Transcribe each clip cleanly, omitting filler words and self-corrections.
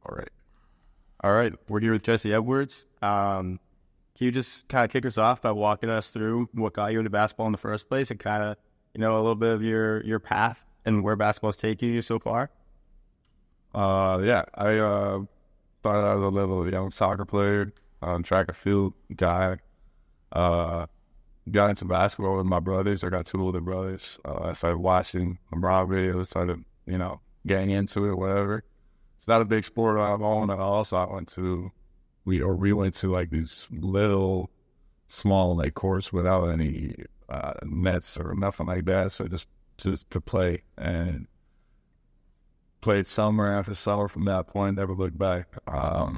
All right. We're here with Jesse Edwards. Can you just kind of kick us off by walking us through what got you into basketball in the first place and kind of, a little bit of your path and where basketball's taking you so far? I started out as a little young soccer player, track and field guy. Got into basketball with my brothers. I got two older brothers. I started watching LeBron videos, started, getting into it, whatever. It's not a big sport I'm on at all, so we went to like these little, small like courts without any nets or nothing like that. So just to play, and played summer after summer from that point. Never looked back. I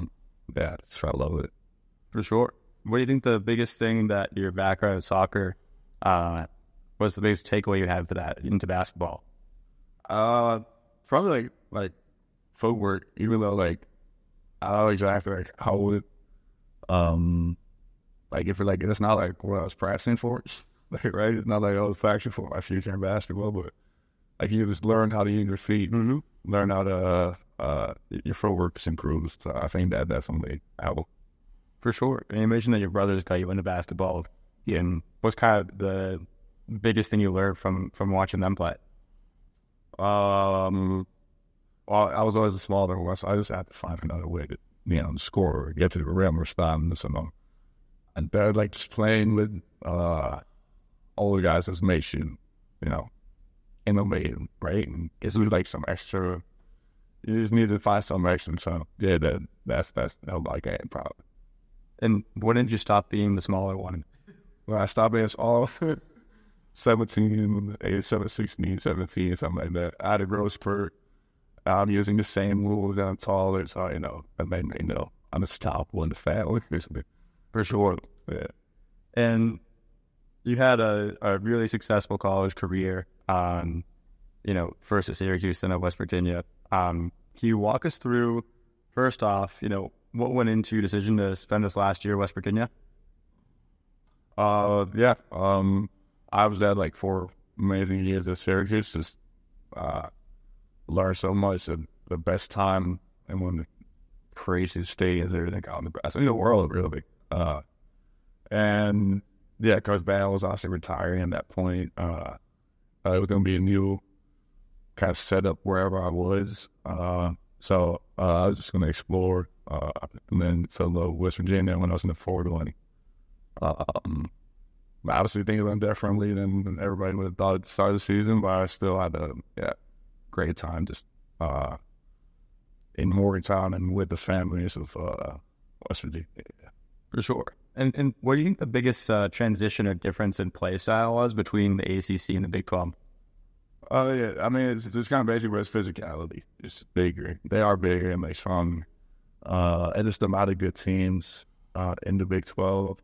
love it for sure. What do you think the biggest thing that your background in soccer was the biggest takeaway you had for that into basketball? Probably like footwork, even though like I don't know exactly like how would like if it's not like what I was practicing for, like, right? It's not like I was practicing for my future in basketball, but like you just learn how to use your feet, learn how to your footwork improves. So I think that definitely helped. For sure. And you mentioned that your brothers got you into basketball. Yeah. And what's kind of the biggest thing you learned from watching them play? Well, I was always the smaller one, so I just had to find another way to, score or get to the rim or stop and this and that. And they're like just playing with older guys just makes you, innovative, right? And gives you like some extra. You just need to find some extra. So yeah, that's helped my game probably. And when did you stop being the smaller one? Well, I stopped being all 17, 16, 17, something like that. I had a growth spurt. I'm using the same moves and I'm taller, so, that made me, I'm unstoppable in the family. For sure. Yeah. And you had a really successful college career, first at Syracuse, then at West Virginia. Can you walk us through, first off, what went into your decision to spend this last year at West Virginia? I was there like 4 amazing years at Syracuse. Just learned so much. The best time and one of the craziest stadiums everything out in the world, really. And yeah, Coach Bell was obviously retiring at that point. It was going to be a new kind of setup wherever I was. So I was just going to explore. And then fell in love with West Virginia when I was in the forward line. Obviously thinking about it differently than everybody would have thought at the start of the season, but I still had a great time just in Morgantown and with the families of West Virginia. Yeah. For sure. And what do you think the biggest transition or difference in play style was between the ACC and the Big 12? Yeah, I mean, it's kind of basically where it's physicality. It's bigger. They are bigger and they're strong. And just the amount of good teams in the Big 12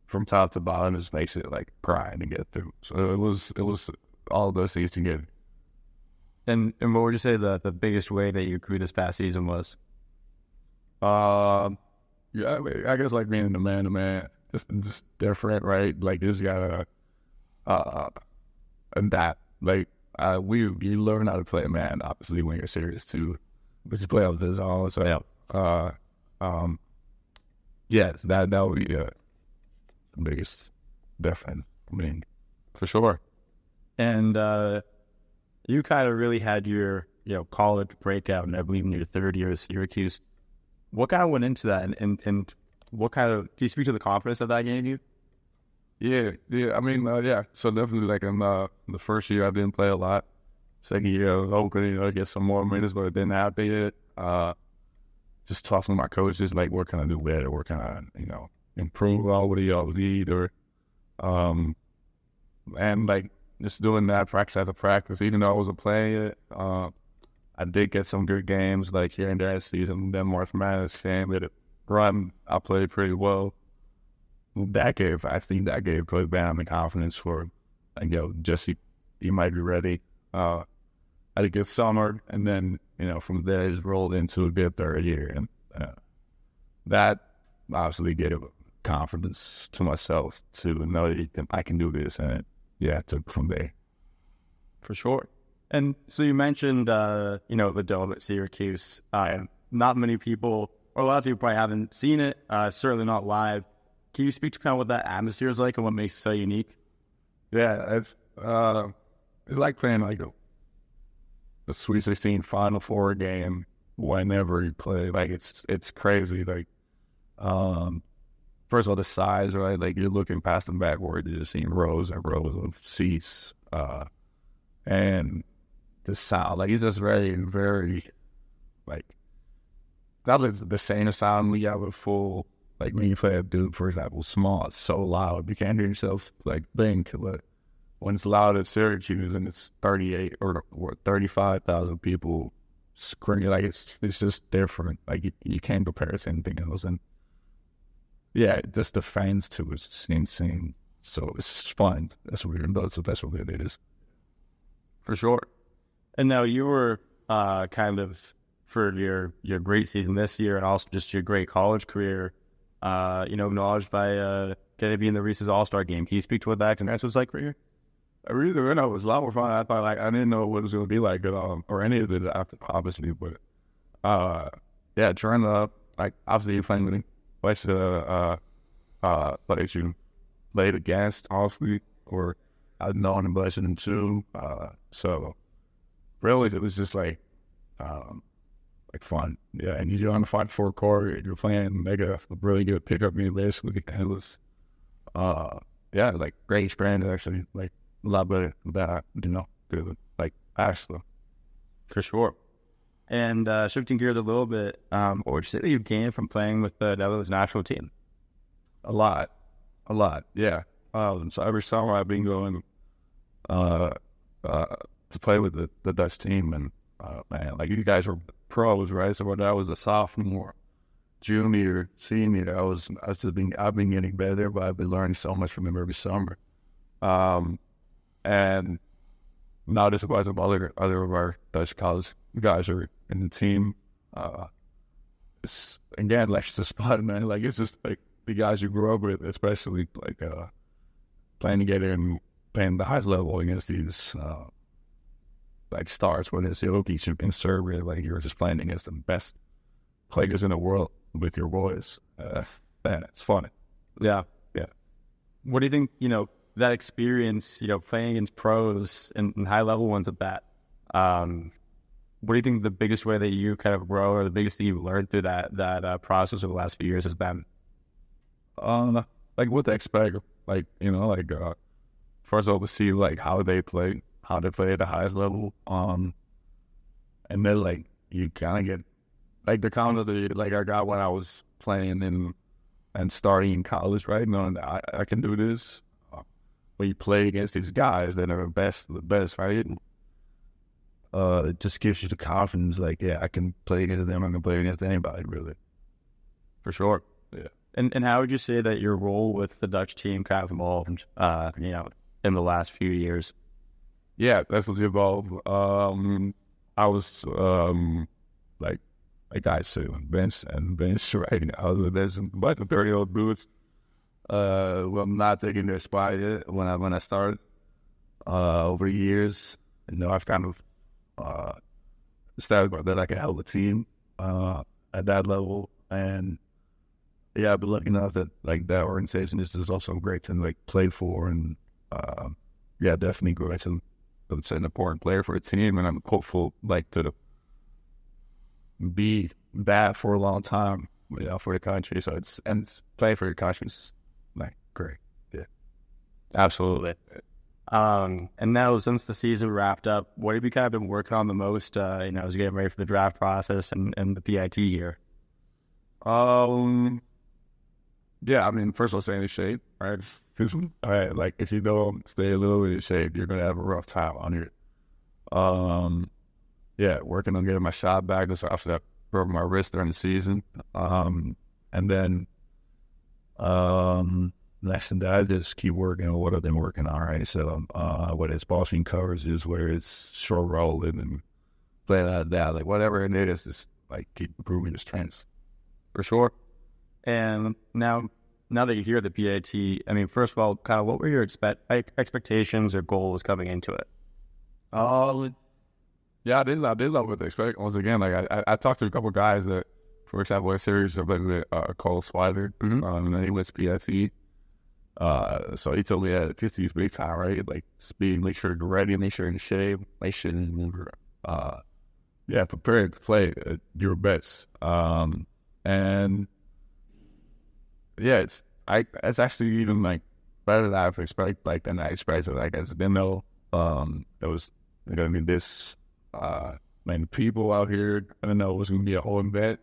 from top to bottom just makes it like grind to get through. So it was all of those things together. And what would you say the biggest way that you grew this past season was? I guess like being the man-to-man, just different, right? Like you just gotta adapt. Like you learn how to play a man, obviously when you're serious too, but you play out the zone. So yes, that would be the biggest difference. I mean, for sure. And you kind of really had your college breakout, and I believe in your third year at Syracuse. What kind of went into that, and what kind of, can you speak to the confidence that gave you? Yeah. I mean, so definitely like in the first year I didn't play a lot. Second year I was hoping to get some more minutes, but it didn't happen yet. Just talking to my coaches, like, what can I do better? What can I, improve on? What do y'all need? Or, and like just doing that practice as a practice, even though I wasn't playing it. I did get some good games, like here and there this season. Then March Madness came with it. Run, I played pretty well. I think that gave Coach Bam the confidence for, Jesse, you might be ready. I had a good summer, and then, from there, just rolled into a good third year. And that obviously gave confidence to myself to know that I can do this. And it took from there. For sure. And so you mentioned, the dome at Syracuse. not many people, or a lot of people probably haven't seen it, certainly not live. Can you speak to kind of what that atmosphere is like and what makes it so unique? Yeah, it's like playing like a Sweet 16 Final Four game whenever you play. Like it's crazy. Like first of all, the size, right? Like you're looking past the backboard, you're just seeing rows and rows of seats, and the sound. Like it's just very, very like not the same sound we have a full. Like when you play a Duke, for example, small, it's so loud you can't hear yourself like think. But when it's loud at Syracuse and it's 38 or 35,000 people screaming, like it's just different. Like you can't compare it to anything else. And yeah, just the fans too is just insane. So it's fun. That's weird. That's the best way it is. For sure. And now you were kind of for your great season this year and also just your great college career. Acknowledged by getting to be in the Reese's All-Star game. Can you speak to what that experience was like for you? I really didn't know. It was a lot more fun. I thought, like, I didn't know what it was going to be like at all, or any of it after, obviously. But, yeah, trying to, like, obviously you're playing with him. Welch, played you played against, obviously, or I'd known him less than two. So, really, it was just, like fun. Yeah, and you're on the fight for court, you're playing like a really good pickup game, basically. And it was, yeah, like, great experience, actually. Like, a lot better than that, like, actually. For sure. And shifting gears a little bit, what would you say that you gained from playing with the Netherlands national team? A lot, yeah. So every summer I've been going to play with the Dutch team, and man, like, you guys were pros, right? So when I was a sophomore, junior, senior, I've been getting better, but I've been learning so much from them every summer. And now there's a bunch of other of our Dutch college guys are in the team. It's, again, like, it's just fun, man. Like, it's just like the guys you grew up with, especially like playing together and playing the highest level against these like stars, whether it's Jokic in Serbia, like you're just playing against the best players in the world with your boys. Man, it's fun. Yeah. What do you think, that experience, playing against pros and high-level ones at that, what do you think the biggest way that you kind of grow or the biggest thing you've learned through that process over the last few years has been? Like, what to expect. Like, first of all, to see, like, how they play at the highest level. And then, like, you kind of get, like, the confidence like I got when I was playing and starting in college, right? Knowing that I can do this. When you play against these guys that are the best, right? It just gives you the confidence, like, yeah, I can play against them. I can play against anybody, really. For sure. Yeah. And how would you say that your role with the Dutch team kind of evolved, in the last few years? Yeah, definitely evolved. I was, like I said, bench, right? I was a bench, but the 30-year-old dudes, I'm not taking their spot yet when I started. Over the years, I've kind of established that I can help the team at that level. And yeah, I've been lucky enough that, like, that organization is just also great to, like, play for, and yeah, definitely great to. It's an important player for a team, and I'm hopeful, like, to be that for a long time, for the country. So it's playing for your country is, like, great. Yeah, absolutely. And now, since the season wrapped up, what have you kind of been working on the most? As you're getting ready for the draft process and the PIT here. Yeah, I mean, first of all, stay in shape, right? Like, if you don't stay a little bit in shape, you're gonna have a rough time on here. Yeah, working on getting my shot back. That's after that broke my wrist during the season. And then next to that, just keep working on what I've been working on, right? So what it's Boston covers is where it's short rolling and playing out of that, like, whatever it is, just, like, keep improving your strengths. For sure. And now that you're here at the PIT, I mean, first of all, kind of what were your expectations or goals coming into it? Yeah, I did love what they expect. Once again, like I talked to a couple guys that, for example, a series of like Cole Swider, and he went to PSE. So he told me that PSE big time, right? Like speed, make sure you're ready, make sure you're in shape, make sure you're prepared to play at your best. And yeah, it's actually even like better than I've expected. Like than I expected. Like I just didn't know there was gonna be this many people out here. I didn't know it was gonna be a whole event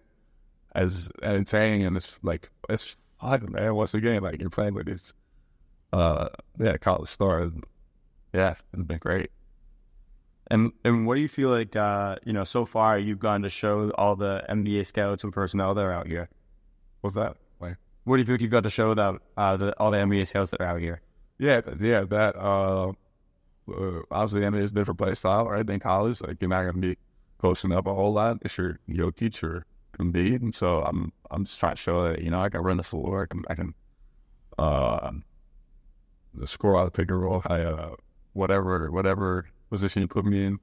as entertaining, and it's fun, man. Once again, like you're playing with this college stars. Yeah, it's been great. And what do you feel like, so far you've gone to show all the NBA scouts and personnel that are out here? What's that? Like, what do you feel like you've got to show them, all the NBA scouts that are out here? Yeah, that, obviously NBA is a different play style, right, than college. Like, you're not going to be posting up a whole lot if you're Jokic or Embiid. And so I'm just trying to show that, I can run the floor, I can score out of pick and roll, whatever position you put me in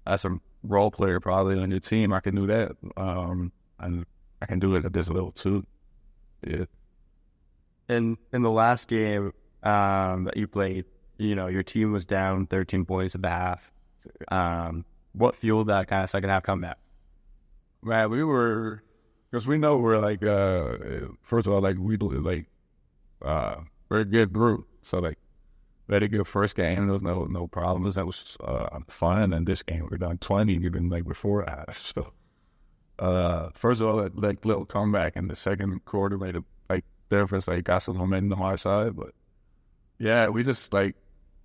as a role player probably on your team, I can do that. And I can do it at this level too. Yeah. In the last game that you played, your team was down 13 points at the half. What fueled that kind of second half comeback? Man, because we know we're like, first of all, like we're a good group. So like, we had a good first game. There was no problems. That was fun. And this game, we're down 20 even like before half. So, first of all, that like little comeback in the second quarter made a like difference. Like got some momentum on our side. But yeah, we just like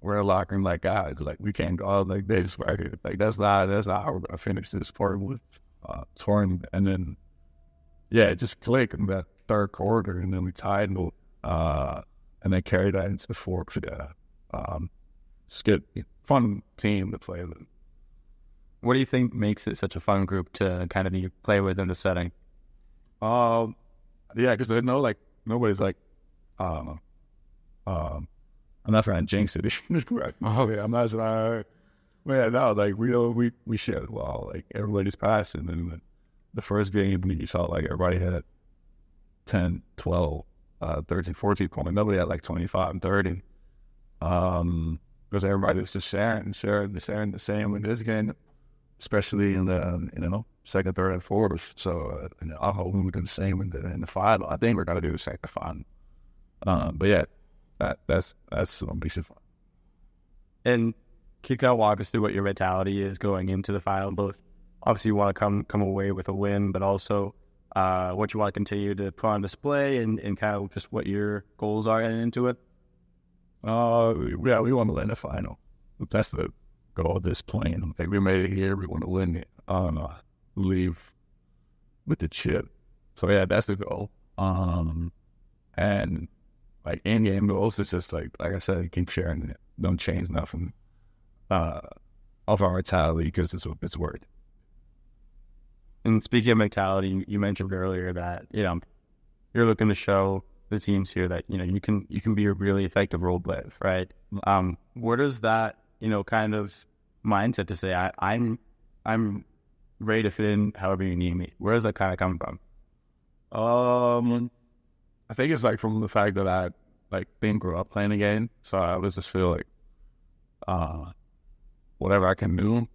we're locking like guys. Like we can't go out like this. Right? Like that's not how we're gonna finish this part with touring. And then it just clicked in that third quarter, and then we tied and then carried that into the fourth. It's good, fun team to play with. What do you think makes it such a fun group to kind of play with in the setting? Because I know like nobody's like, I'm not trying to jinx it. I'm not trying. Man, no, like we share it well. Like everybody's passing, and the first game you saw like everybody had 10, 12, 13, 14 points. Nobody had like 25 and 30. Because everybody was just sharing the same in this game, especially in the second, third, and fourth. So I hope we do the same in the final. I think we're gonna do the same in the final. But yeah, that's what makes it fun. And can you kind of walk us through what your mentality is going into the final? Both obviously you want to come away with a win, but also what you want to continue to put on display and kind of just what your goals are heading into it. We want to win the final. That's the goal of this plan. I think we made it here. We want to win it. Leave with the chip. So yeah, that's the goal. And like in-game goals, it's just like I said, keep sharing it. Don't change nothing of our mentality because it's worth. And speaking of mentality, you mentioned earlier that you're looking to show the teams here that you can be a really effective role player, right? Where does that kind of mindset to say I'm ready to fit in however you need me? Where does that kind of come from? I think it's like from the fact that I didn't grow up playing the game, so I always just feel like whatever I can do,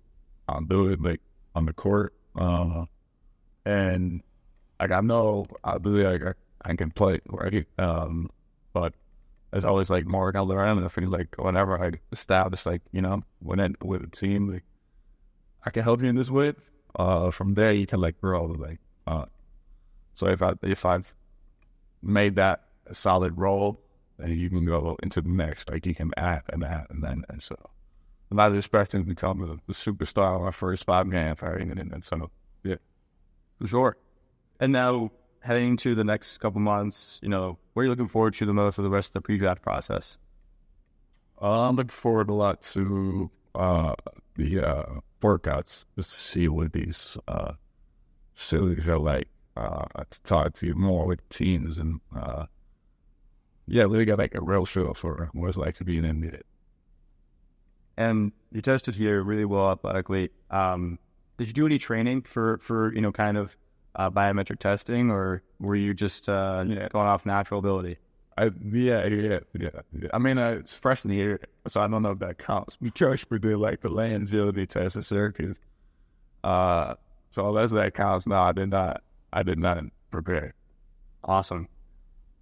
I'll do it like on the court, and like I know I believe I can play, right? But there's always like more I gotta learn, and I feel like whenever I establish with a team, like I can help you in this way. From there you can grow the way. So if I've made that a solid role, then you can go into the next. Like you can add and so I'm not expecting to become a superstar in my first 5 games, right? And so yeah, for sure. And now heading into the next couple months, what are you looking forward to the most for the rest of the pre-draft process? I'm looking forward a lot to the workouts, just to see what these facilities are like, to talk to you more with teams, and really got a real feel for what it's like to be an NBA. and you tested here really well athletically. Did you do any training for kind of biometric testing, or were you just going off natural ability? Yeah. I mean, it's freshman year, so I don't know if that counts. We just did like the land agility test at Syracuse. So unless that counts, no, I did not prepare. Awesome.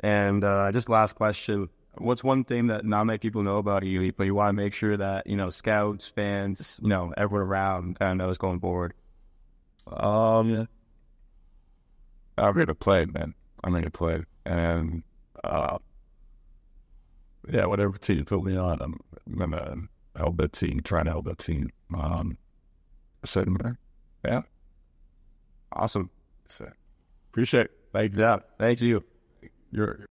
And just last question. What's one thing that not many people know about you, but you want to make sure that, scouts, fans, everyone around kind of knows going forward? I'm here to play, man. I'm here to play. And, whatever team you put me on, I'm going to help that team, try to help that team. Yeah. Awesome. So, appreciate it. Thank you. You're